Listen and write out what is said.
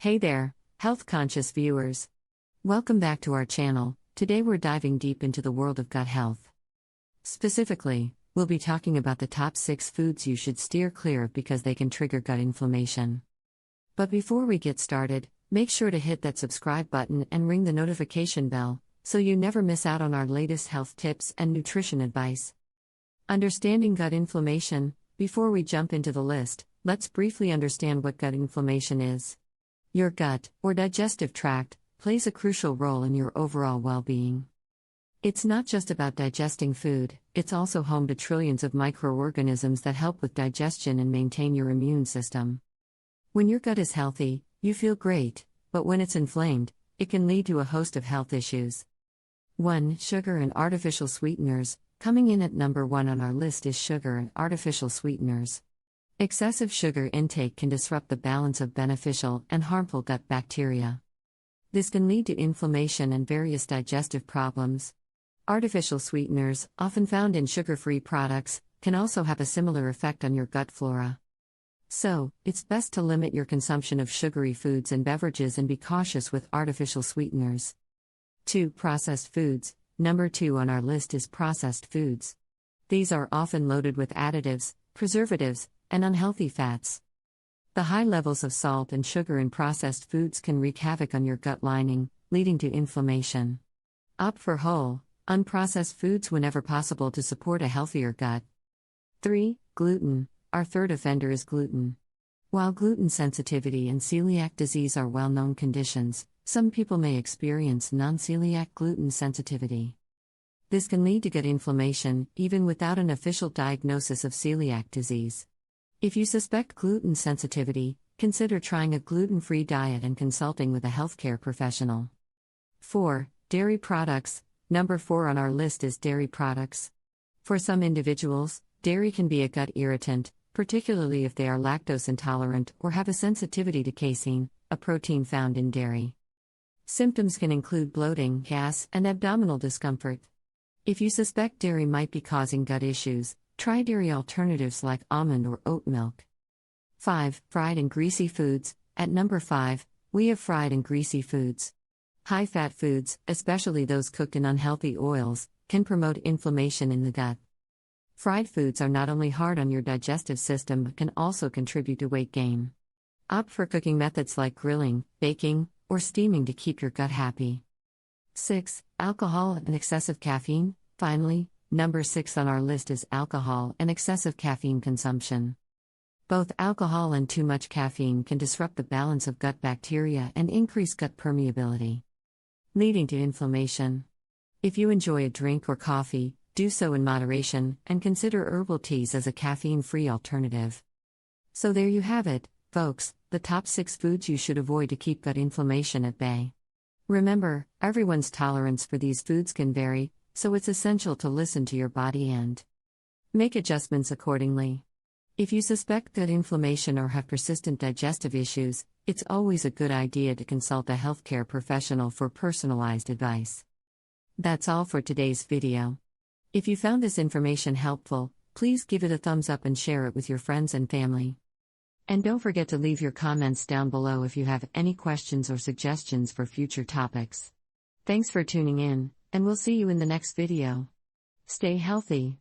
Hey there, health-conscious viewers. Welcome back to our channel. Today we're diving deep into the world of gut health. Specifically, we'll be talking about the top 6 foods you should steer clear of because they can trigger gut inflammation. But before we get started, make sure to hit that subscribe button and ring the notification bell, so you never miss out on our latest health tips and nutrition advice. Understanding gut inflammation. Before we jump into the list, let's briefly understand what gut inflammation is. Your gut, or digestive tract, plays a crucial role in your overall well-being. It's not just about digesting food, it's also home to trillions of microorganisms that help with digestion and maintain your immune system. When your gut is healthy, you feel great, but when it's inflamed, it can lead to a host of health issues. 1. Sugar and artificial sweeteners. Coming in at number 1 on our list is sugar and artificial sweeteners. Excessive sugar intake can disrupt the balance of beneficial and harmful gut bacteria. This can lead to inflammation and various digestive problems. Artificial sweeteners, often found in sugar-free products, can also have a similar effect on your gut flora. So, it's best to limit your consumption of sugary foods and beverages and be cautious with artificial sweeteners. 2. Processed foods. Number 2 on our list is processed foods. These are often loaded with additives, preservatives, and unhealthy fats. The high levels of salt and sugar in processed foods can wreak havoc on your gut lining, leading to inflammation. Opt for whole, unprocessed foods whenever possible to support a healthier gut. 3. Gluten. Our third offender is gluten. While gluten sensitivity and celiac disease are well-known conditions, some people may experience non-celiac gluten sensitivity. This can lead to gut inflammation, even without an official diagnosis of celiac disease. If you suspect gluten sensitivity, consider trying a gluten-free diet and consulting with a healthcare professional. 4. Dairy products. Number 4 on our list is dairy products. For some individuals, dairy can be a gut irritant, particularly if they are lactose intolerant or have a sensitivity to casein, a protein found in dairy. Symptoms can include bloating, gas, and abdominal discomfort. If you suspect dairy might be causing gut issues, try dairy alternatives like almond or oat milk. 5. Fried and greasy foods. At number 5, we have fried and greasy foods. High-fat foods, especially those cooked in unhealthy oils, can promote inflammation in the gut. Fried foods are not only hard on your digestive system but can also contribute to weight gain. Opt for cooking methods like grilling, baking, or steaming to keep your gut happy. 6. Alcohol and excessive caffeine. Finally, number 6 on our list is alcohol and excessive caffeine consumption. Both alcohol and too much caffeine can disrupt the balance of gut bacteria and increase gut permeability, leading to inflammation. If you enjoy a drink or coffee, do so in moderation and consider herbal teas as a caffeine-free alternative. So there you have it, folks, the top 6 foods you should avoid to keep gut inflammation at bay. Remember, everyone's tolerance for these foods can vary, so it's essential to listen to your body and make adjustments accordingly. If you suspect gut inflammation or have persistent digestive issues, it's always a good idea to consult a healthcare professional for personalized advice. That's all for today's video. If you found this information helpful, please give it a thumbs up and share it with your friends and family. And don't forget to leave your comments down below if you have any questions or suggestions for future topics. Thanks for tuning in, and we'll see you in the next video. Stay healthy.